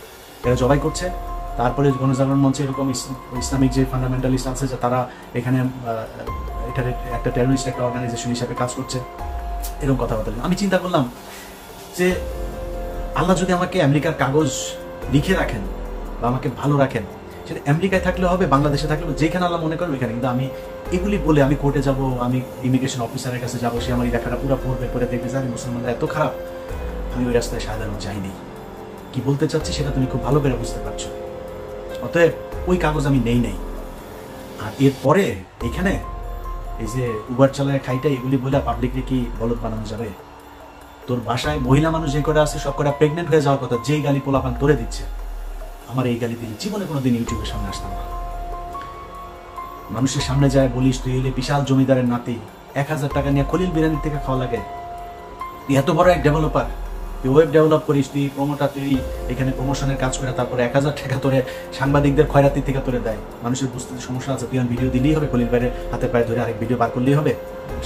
এরা জবাই করছে। তারপরে গণজাগরণ মঞ্চে এরকম ইসলামিক যে ফান্ডামেন্টালিস্ট আছে যে তারা এখানে এটার একটা টেরোরিস্ট একটা অর্গানাইজেশন হিসাবে কাজ করছে, এরকম কথাবার্তা। আমি চিন্তা করলাম যে আল্লাহ যদি আমাকে আমেরিকার কাগজ লিখে রাখেন বা আমাকে ভালো রাখেন, সেটা আমেরিকায় থাকলে হবে, বাংলাদেশে থাকলে যেখানে আল্লাহ মনে করেন ওইখানে। কিন্তু আমি এগুলি বলে আমি কোর্টে যাব, আমি ইমিগ্রেশন অফিসারের কাছে যাবো, সে আমার দেখাটা পুরো পড়বে, পরে দেখবে যে আমি মুসলমানরা এত খারাপ। আমি ওই রাস্তায় সাধারণ যাইনি। কি বলতে চাচ্ছি সেটা তুমি খুব ভালো করে বুঝতে পারছো। অতএব ওই কাগজ আমি নেই। আর এরপরে এখানে এই যে উবার চালায় খাইটা এগুলি বলে পাবলিককে কি বলদ বানানো যাবে? তোর বাসায় মহিলা মানুষ যে কটা আছে সব কটা প্রেগনেন্ট হয়ে যাওয়ার কথা, যেই গালি পোলাপান তোরে দিচ্ছে, আমার এই গালি দিলে জীবনে কোনোদিন ইউটিউবের সামনে আসতাম না। মানুষের সামনে যায় বলিস তুই এলে বিশাল জমিদারের নাতি, 1000 টাকা নিয়ে খলিল বিরিয়ানির থেকে খাওয়া লাগে, তুই এত বড় এক ডেভেলপার, তুই ওয়েব ডেভেলপ করিস, তুই প্রমোটার, তুই এখানে প্রমোশনের কাজ করে, তারপরে 1000 টাকা তোরে সাংবাদিকদের খয়রাতি থেকে তোরে দেয়। মানুষের বুঝতে সমস্যা আছে, তুই ভিডিও দিলেই হবে, খলিল ভাইয়ের হাতে পায়ে ধরে আরেক ভিডিও বার করলেই হবে।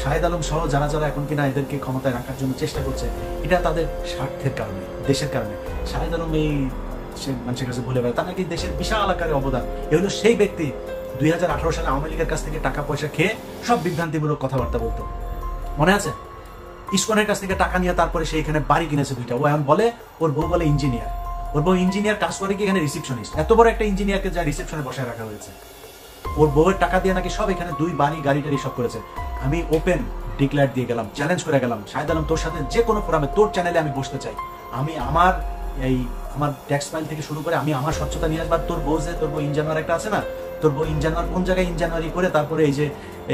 শাহেদ আলম সহ যারা এখন কিনা এদেরকে ক্ষমতায় রাখার জন্য চেষ্টা করছে, এটা তাদের স্বার্থের কারণে, দেশের কারণে। শাহেদ আলম এই মানুষের কাছে বলে বেড়ায় তার নাকি দেশের বিশাল আকারে অবদান। এ হলো সেই ব্যক্তি 2018 সালে আওয়ামী লীগের কাছ থেকে টাকা পয়সা খেয়ে সব বিভ্রান্তিমূলক কথাবার্তা বলতো, মনে আছে? ইসকনের কাছ থেকে টাকা নিয়ে তারপরে সে এখানে বাড়ি কিনেছে 2টা। ও এখন বলে ওর বউ বলে ইঞ্জিনিয়ার, ওর বউ ইঞ্জিনিয়ার কাজ করে কি এখানে রিসেপশনিস্ট। এত বড় একটা ইঞ্জিনিয়ারকে যা রিসেপশনে বসায় রাখা হয়েছে, ওর বউয়ের টাকা দিয়ে নাকি সব এখানে 2 বাড়ি গাড়ি টাড়ি সব করেছে। আমি ওপেন ডিক্লেয়ার দিয়ে গেলাম, চ্যালেঞ্জ করে গেলাম, শাহেদ আলম তোর সাথে যে কোনো ফোরামে তোর চ্যানেলে আমি বসতে চাই, আমি আমার ট্যাক্স ফাইল থেকে শুরু করে আমি আমার স্বচ্ছতা নিয়ে আসবার। তোর বউ ইঞ্জিনিয়ার একটা আছে না, তোর বউ ইঞ্জিনিয়ার কোন জায়গায় ইঞ্জিনিয়ারি করে তারপরে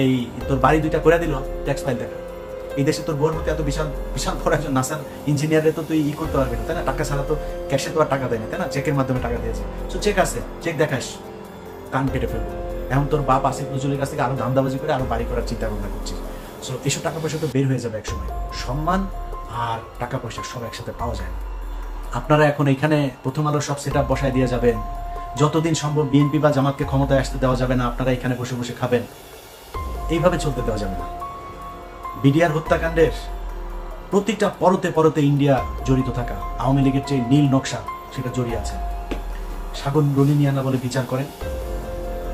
এই তোর বাড়ি 2টা করে দিল, ট্যাক্স ফাইল দেখা। এই দেশে তোর বউর মতো এত বিশাল বিশাল বড় একজন নাসার ইঞ্জিনিয়ারে তো তুই করতে পারবি না, তাই না? টাকা ছাড়া তো ক্যাশে তো আর টাকা দেয় না, তাই না? চেকের মাধ্যমে টাকা দিয়েছে। সো চেক আছে, চেক দেখাস, কান কেটে ফেলবো। এখন তোর বাপ আসিফ নজরুলের কাছ থেকে আরো ধান্দাবাজি করে আরো বাড়ি করার চিন্তা ভাবনা করছিস। সো এসব টাকা পয়সা তো বের হয়ে যাবে একসময়। সম্মান আর টাকা পয়সা সব একসাথে পাওয়া যায় না। আপনারা এখন এখানে প্রথম আলোর সব সেট আপ বসায় দিয়ে যাবেন, যতদিন সম্ভব বিএনপি বা জামাতকে ক্ষমতায় আসতে দেওয়া যাবে না, আপনারা এখানে বসে বসে খাবেন, এইভাবে চলতে দেওয়া যাবে না। বিডিআর হত্যাকাণ্ডের প্রতিটা পরতে পরতে ইন্ডিয়া জড়িত থাকা, আওয়ামী লীগের যে নীল নকশা সেটা জড়িয়ে আছে। সাগর রুনিনিয়ানা বলে বিচার করেন,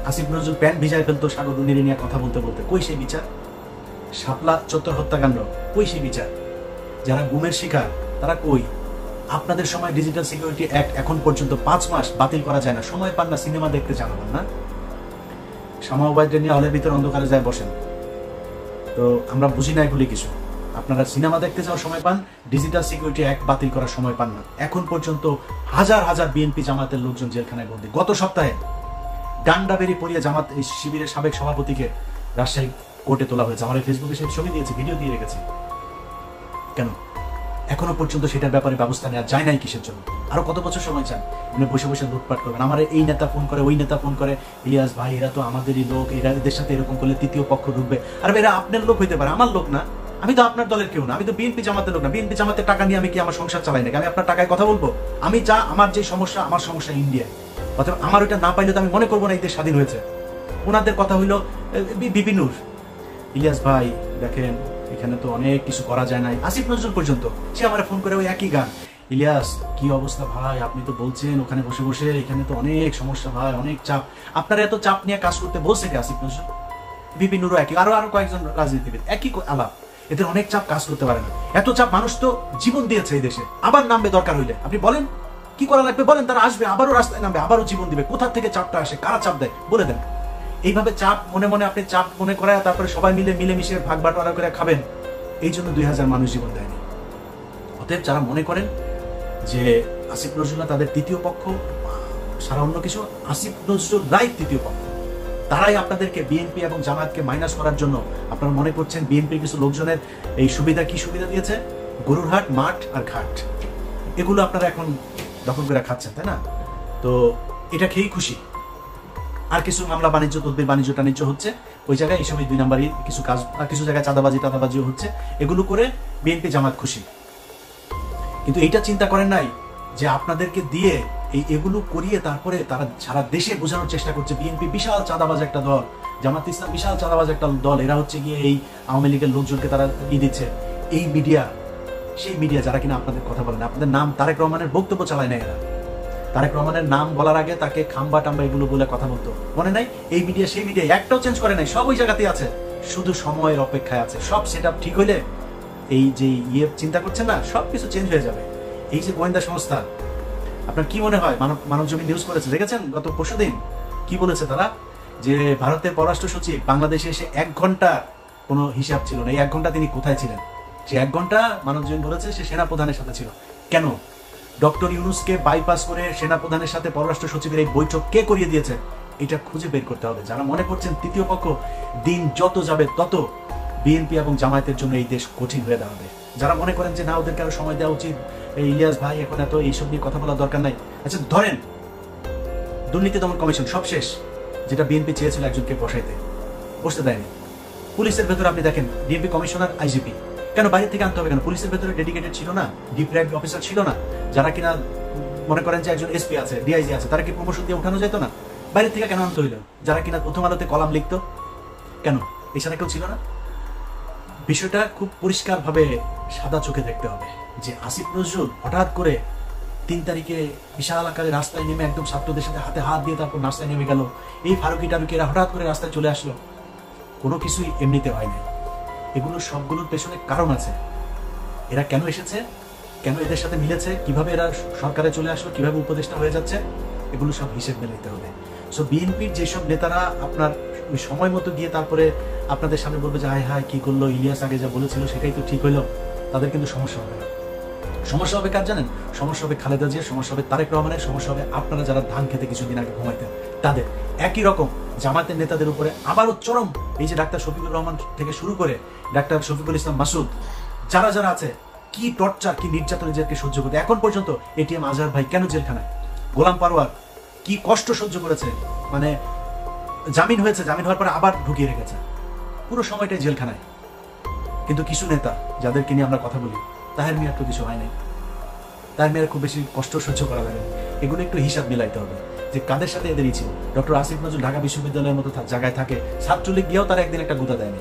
আসিফ নজরুল প্যান্ট ভিজায় ফেলতো সাগর রুনিনিয়া কথা বলতে বলতে, কই সেই বিচার? শাপলা চত্বর হত্যাকাণ্ড, কই সেই বিচার? যারা গুমের শিকার তারা কই? আপনাদের সময় ডিজিটাল সিকিউরিটি অ্যাক্ট এখন পর্যন্ত 5 মাস বাতিল করা যায় না, সময় পান না, সিনেমা দেখতে জানাবেন না, সামাওবাইটা নিয়ে হলের ভিতরে অন্ধকারে যায় বসেন। তো আমরা বুঝি না এগুলি কিছু। আপনারা সিনেমা দেখতে যাওয়ার সময় পান, ডিজিটাল সিকিউরিটি অ্যাক্ট বাতিল করার সময় পান না। এখন পর্যন্ত হাজার হাজার বিএনপি জামাতের লোকজন জেলখানায় বন্দী। গত সপ্তাহে ডান্ডাবেরি পরিয়ে জামাত শিবিরের সাবেক সভাপতিকে রাজশাহী কোর্টে তোলা হয়েছে। আমার ফেসবুকে সেই ছবি দিয়েছি, ভিডিও দিয়ে রেখেছি। কেন এখনো পর্যন্ত সেটার ব্যাপারে ব্যবস্থা নেওয়া যায় নাই? কিসের জন্য? আরো কত বছর সময় চান? বসে বসে লুটপাট করবেন। আমার এই নেতা ফোন করে, ওই নেতা ফোন করে, ইলিয়াস ভাই এরা তো আমাদেরই লোক, এরা এদের সাথে এরকম করলে তৃতীয় পক্ষ ঢুকবে। আর এরা আপনার লোক হইতে পারে, আমার লোক না। আমি তো আপনার দলের কেউ না, আমি তো বিএনপি জামাতের লোক না। বিএনপি জামাতের টাকা নিয়ে আমি কি আমার সংসার চালাই নাকি? আমি আপনার টাকায় কথা বলবো? আমি যা, আমার যে সমস্যা, আমার সমস্যা ইন্ডিয়ায়, অথবা আমার ওইটা না পাইলে তো আমি মনে করবো না এই দেশ স্বাধীন হয়েছে। ওনাদের কথা হইলো বিপিনুর, ইলিয়াস ভাই দেখেন এখানে তো অনেক কিছু করা যায় নাই। আসিফ নজরুল পর্যন্ত সে আমার ফোন করে ওই একই গান, ইলিয়াস কি অবস্থা ভাই, আপনি তো বলছেন ওখানে বসে বসে এখানে তো অনেক সমস্যা ভাই, অনেক চাপ। আপনারা এত চাপ নিয়ে কাজ করতে বলছে কি আসিফ নজরুল? বিপিনুরও একই, আরো কয়েকজন রাজনীতিবিদ একই আলাপ। এদের অনেক চাপ, কাজ করতে পারে না। এত চাপ, মানুষ তো জীবন দিয়েছে এই দেশে, আবার নামবে দরকার হইলে। আপনি বলেন কি করা লাগবে, বলেন, তারা আসবে, আবারও রাস্তায় নামবে, আবারও জীবন দিবে। কোথা থেকে চাপটা আসে, কারা চাপ দেয় বলে দেন। এইভাবে চাপ মনে মনে আপনি চাপ মনে করায় তারপরে সবাই মিলেমিশে ভাগ বাটোয়ারা করে খাবেন। এই জন্য 2000 মানুষ জীবন দেয়নি। অতএব যারা মনে করেন যে আসিফ নজরুল তাদের তৃতীয় পক্ষ, সারা অন্য কিছু, আসিফ নজরুল রায় তৃতীয় পক্ষ। তারাই আপনাদেরকে বিএনপি এবং জামায়াতকে মাইনাস করার জন্য আপনারা মনে করছেন বিএনপির কিছু লোকজনের এই সুবিধা, কি সুবিধা দিয়েছে? গরুর হাট, মাঠ আর ঘাট, এগুলো আপনারা এখন দখল করে খাচ্ছেন, তাই না? তো এটা খেয়েই খুশি। আর কিছু মামলা বাণিজ্য, তদবির বাণিজ্য টাণিজ্য হচ্ছে ওই জায়গায়, এইসব 2 নাম্বারই কিছু কাজ, আর কিছু জায়গায় চাঁদাবাজিও হচ্ছে। এগুলো করে বিএনপি জামাত খুশি। কিন্তু এইটা চিন্তা করেন নাই যে আপনাদেরকে দিয়ে এগুলো করিয়ে তারপরে তারা সারা দেশে বোঝানোর চেষ্টা করছে বিএনপি বিশাল চাঁদাবাজ একটা দল, জামাত ইসলাম বিশাল চাঁদাবাজ একটা দল, এরা হচ্ছে গিয়ে এই আওয়ামী লীগের লোকজনকে তারা দিচ্ছে। এই মিডিয়া, সেই মিডিয়া যারা কিনা আপনাদের কথা বলেন, আপনাদের নাম তারেক রহমানের বক্তব্য চালায় না এরা। তারেক রহমানের নাম বলার আগে তাকে খাম্বা টাম্বা এগুলো বলে কথা বলতো, মনে নাই? এই মিডিয়া সেই মিডিয়া একটাও চেঞ্জ করে নাই, সব ওই জায়গাতেই আছে, শুধু সময়ের অপেক্ষায় আছে। সব সেট আপ ঠিক হইলে এই যে চিন্তা করছেন না, সবকিছু চেঞ্জ হয়ে যাবে। এই যে গোয়েন্দা সংস্থা, আপনার কি মনে হয়? মানব জমি নিউজ করেছে, দেখেছেন গত পরশুদিন কি বলেছে তারা? যে ভারতের পররাষ্ট্র সচিব বাংলাদেশে এসে 1 ঘন্টা কোনো হিসাব ছিল না। এই 1 ঘন্টা তিনি কোথায় ছিলেন? সে 1 ঘন্টা মানব জমি বলেছে সে সেনাপ্রধানের সাথে ছিল। কেন? ডক্টর ইউনুসকে বাইপাস করে সেনাপ্রধানের সাথে পররাষ্ট্র সচিবের এই বৈঠক কে করিয়ে দিয়েছে? এটা খুঁজে বের করতে হবে। যারা মনে করছেন তৃতীয় পক্ষ, দিন যত যাবে তত বিএনপি এবং জামায়াতের জন্য এই দেশ কঠিন হয়ে দাঁড়াবে। যারা মনে করেন যে না, ওদেরকে আরো সময় দেওয়া উচিত, ইলিয়াস ভাই এখন এত এইসব নিয়ে কথা বলার দরকার নাই। আচ্ছা ধরেন দুর্নীতি দমন কমিশন সব শেষ, যেটা বিএনপি চেয়েছিল একজনকে বসতে দেয়নি। পুলিশের ভেতরে আপনি দেখেন ডিএমপি কমিশনার, আইজিপি, কেন বাইরে থেকে আনতে হবে? কেন পুলিশের ভেতরে ডেডিকেটেড ছিল না, ডিপ র্যাঙ্ক অফিসার ছিল না? যারা কিনা মনে করেন যে একজন এসপি আছে, ডিআইজি আছে, তারা কি প্রমোশন দিয়ে উঠানো যেত না? বাইরে থেকে কেন আনতে হইলো? যারা কিনা প্রথম আলোতে কলাম লিখতো, কেন এখানে কেউ ছিল না? বিষয়টা খুব পরিষ্কার ভাবে সাদা চোখে দেখতে হবে যে আসিফ নজরুল হঠাৎ করে 3 তারিখে বিশাল আকারে রাস্তায় নেমে একদম ছাত্রদের সাথে হাতে হাত দিয়ে তারপর রাস্তায় নেমে গেল। এই ফারুকি টারুকিরা হঠাৎ করে রাস্তায় চলে আসলো। কোনো কিছুই এমনিতে হয় না। এগুলো সবগুলোর পেছনে কারণ আছে। এরা কেন এসেছে, কেন এদের সাথে মিলেছে, কিভাবে এরা সরকারে চলে আসলো, কিভাবে উপদেষ্টা হয়ে যাচ্ছে, এগুলো সব হিসেব মেলাইতে হবে। সো বিএনপির যেসব নেতারা আপনার ওই সময় মতো গিয়ে তারপরে আপনাদের সামনে বলবে যে হায় হায় কি করলো ইলিয়াস, আগে যা বলেছিল সেটাই তো ঠিক হইলো, তাদের কিন্তু সমস্যা হবে না। সমস্যা হবে কার জানেন? সমস্যা হবে খালেদা জিয়ার, সমস্যা হবে তারেক রহমানের, সমস্যা হবে আপনারা যারা ধান খেতে কিছুদিন আগে ঘুমাইতেন তাদের। একই রকম জামাতের নেতাদের উপরে আবারও চরম, এই যে ডাক্তার শফিকুর রহমান থেকে শুরু করে ডাক্তার শফিকুল ইসলাম মাসুদ, যারা যারা আছে, কি টর্চার, কি নির্যাতন নিজেকে সহ্য করতে। এখন পর্যন্ত এটিএম আজহার ভাই কেন জেলখানায়? গোলাম পারওয়ার কি কষ্ট সহ্য করেছে, মানে জামিন হয়েছে, জামিন হওয়ার পরে আবার ঢুকিয়ে রেখেছে, পুরো সময়টাই জেলখানায়। কিন্তু কিছু নেতা যাদেরকে নিয়ে আমরা কথা বলি, তাহের মিয়ার তো কিছু হয় নাই, তাহের মিয়ার খুব বেশি কষ্ট সহ্য করা লাগে। এগুলো একটু হিসাব মিলাইতে হবে যে কাদের সাথে এদেরই ছিল। ডক্টর আসিফ নজরুল ঢাকা বিশ্ববিদ্যালয়ের মতো জায়গায় থাকে, ছাত্রলীগ গিয়েও তারা একদিন একটা গুঁতা দেয়নি।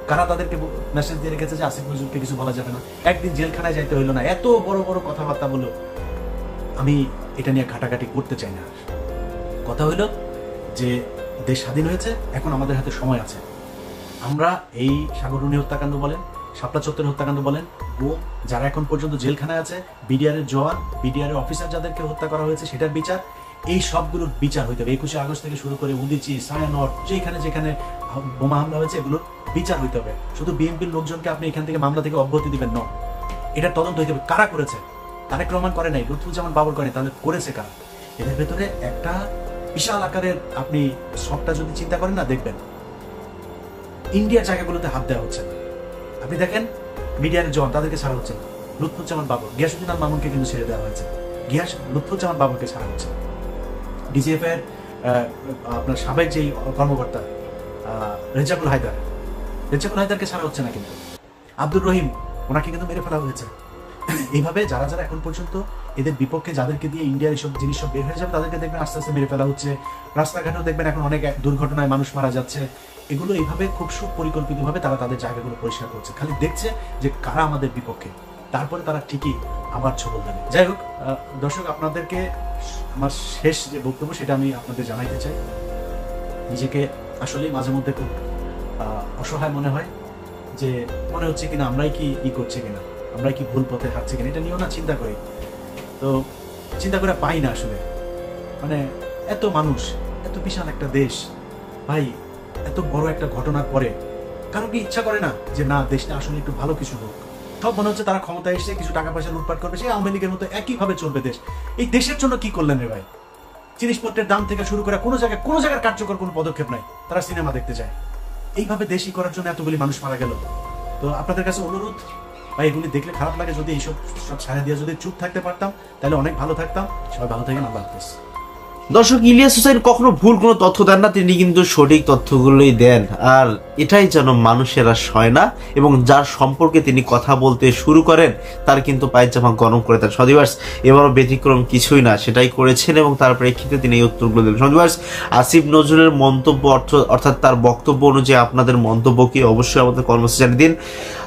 কারা তাদেরকে মেসেজ দিয়ে রেখেছে যে আসিফ নজরুলকে কিছু বলা যাবে না, একদিন জেলখানায় যাইতে হইলো না, এত বড় বড় কথাবার্তা বললো। আমি এটা নিয়ে ঘাটাঘাটি করতে চাই না। কথা হইল যে দেশ স্বাধীন হয়েছে, এখন আমাদের হাতে সময় আছে। আমরা এই সাগররুনি হত্যাকাণ্ড বলেন, শাপলা চত্বরের হত্যাকাণ্ড বলেন, গুম, যারা এখন পর্যন্ত জেলখানায় আছে, বিডিআর এর জওয়ান, বিডিআর এর অফিসার যাদেরকে হত্যা করা হয়েছে সেটার বিচার, এই সবগুলোর বিচার হইতে হবে। 21শে আগস্ট থেকে শুরু করে উদিচি, ছায়ানট, যেখানে যেখানে বোমা হামলা হয়েছে এগুলোর বিচার হইতে হবে। শুধু বিএনপির লোকজনকে আপনি এখান থেকে মামলা থেকে অব্যাহতি দিবেন না, এটার তদন্ত হইতে হবে কারা করেছে। তারেক রহমান করে নাই, লুৎফুজ্জামান বাবর করে, তাহলে করেছে কারা? এদের ভেতরে একটা বিশাল আকারের আপনি সবটা যদি চিন্তা করেন না, দেখবেন ইন্ডিয়ার জায়গাগুলোতে হাত দেওয়া হচ্ছে। আপনি দেখেন মিডিয়ার জওয়ান তাদেরকে ছাড়া হচ্ছে, লুৎফুজ্জামান বাবর, গিয়াসউদ্দিন আল মামুনকে কিন্তু ছেড়ে দেওয়া হয়েছে, লুৎফুজ্জামান বাবরকে ছাড়া হচ্ছে। ডিজিএফ এর আপনার সাবেক যেই কর্মকর্তা রেজাকুল হায়দারকে ছাড়া হচ্ছে না, কিন্তু আব্দুর রহিম ওনাকে কিন্তু মেরে ফেলা হয়েছে। এইভাবে যারা যারা এখন পর্যন্ত এদের বিপক্ষে, যাদেরকে দিয়ে ইন্ডিয়ার এইসব জিনিস সব বের হয়ে যাবে, তাদেরকে দেখবেন আস্তে আস্তে মেরে ফেলা হচ্ছে। রাস্তাঘাটেও দেখবেন এখন অনেক দুর্ঘটনায় মানুষ মারা যাচ্ছে। এগুলো এইভাবে খুব সুপরিকল্পিতভাবে তারা তাদের জায়গাগুলো পরিষ্কার করছে, খালি দেখছে যে কারা আমাদের বিপক্ষে, তারপরে তারা ঠিকই আবার ছবল দেবে। যাই হোক দর্শক, আপনাদেরকে আমার শেষ যে বক্তব্য সেটা আমি আপনাদের জানাইতে চাই। নিজেকে আসলে মাঝে মধ্যে খুব অসহায় মনে হয়, যে মনে হচ্ছে কিনা আমরাই কি করছি কিনা, আমরা কি ভুল পথে হাঁটছি কিনা, এটা নিয়েও না চিন্তা করি। তো চিন্তা করে পাই না আসলে, মানে এত মানুষ, এত বিশাল একটা দেশ, ভাই এত বড় একটা ঘটনার পরে কারো কি ইচ্ছা করে না যে না দেশটা আসলে একটু ভালো কিছু হোক? সব মনে হচ্ছে তারা ক্ষমতায় এসে কিছু টাকা পয়সা লুটপাট করবে, সেই আওয়ামী লীগের মতো একইভাবে চলবে দেশ। এই দেশের জন্য কি করলেন রে ভাই? জিনিসপত্রের দাম থেকে শুরু করে কোনো জায়গায় কার্যকর কোনো পদক্ষেপ নাই, তারা সিনেমা দেখতে যায়। এইভাবে দেশই করার জন্য এতগুলি মানুষ মারা গেল। তো আপনাদের কাছে অনুরোধ ভাই, এগুলি দেখলে খারাপ লাগে, যদি এইসব সব ছায়া দিয়ে যদি চুপ থাকতে পারতাম তাহলে অনেক ভালো থাকতাম। সবাই ভালো থাকেন, আল্লাহ হাফেজ। দর্শক, ইলিয়াস হোসেন কখনো ভুল কোনো তথ্য দেন না, তিনি কিন্তু সঠিক তথ্যগুলোই দেন। আর এটাই যেন মানুষেরা সয় না, এবং যার সম্পর্কে তিনি কথা বলতে শুরু করেন তার কিন্তু পায়ের জামা গরম করে দেন। সদিবার্স, এবারও ব্যতিক্রম কিছুই না, সেটাই করেছেন এবং তার প্রেক্ষিতে তিনি এই উত্তরগুলো দেন। সদিবার্স, আসিফ নজরুলের মন্তব্য অর্থাৎ তার বক্তব্য অনুযায়ী আপনাদের মন্তব্য কি অবশ্যই আমাদের কর্মসূচি জানিয়ে দিন।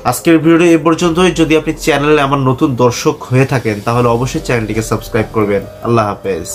আজকের ভিডিওটি এ পর্যন্তই। যদি আপনি চ্যানেলে আমার নতুন দর্শক হয়ে থাকেন তাহলে অবশ্যই চ্যানেলটিকে সাবস্ক্রাইব করবেন। আল্লাহ হাফেজ।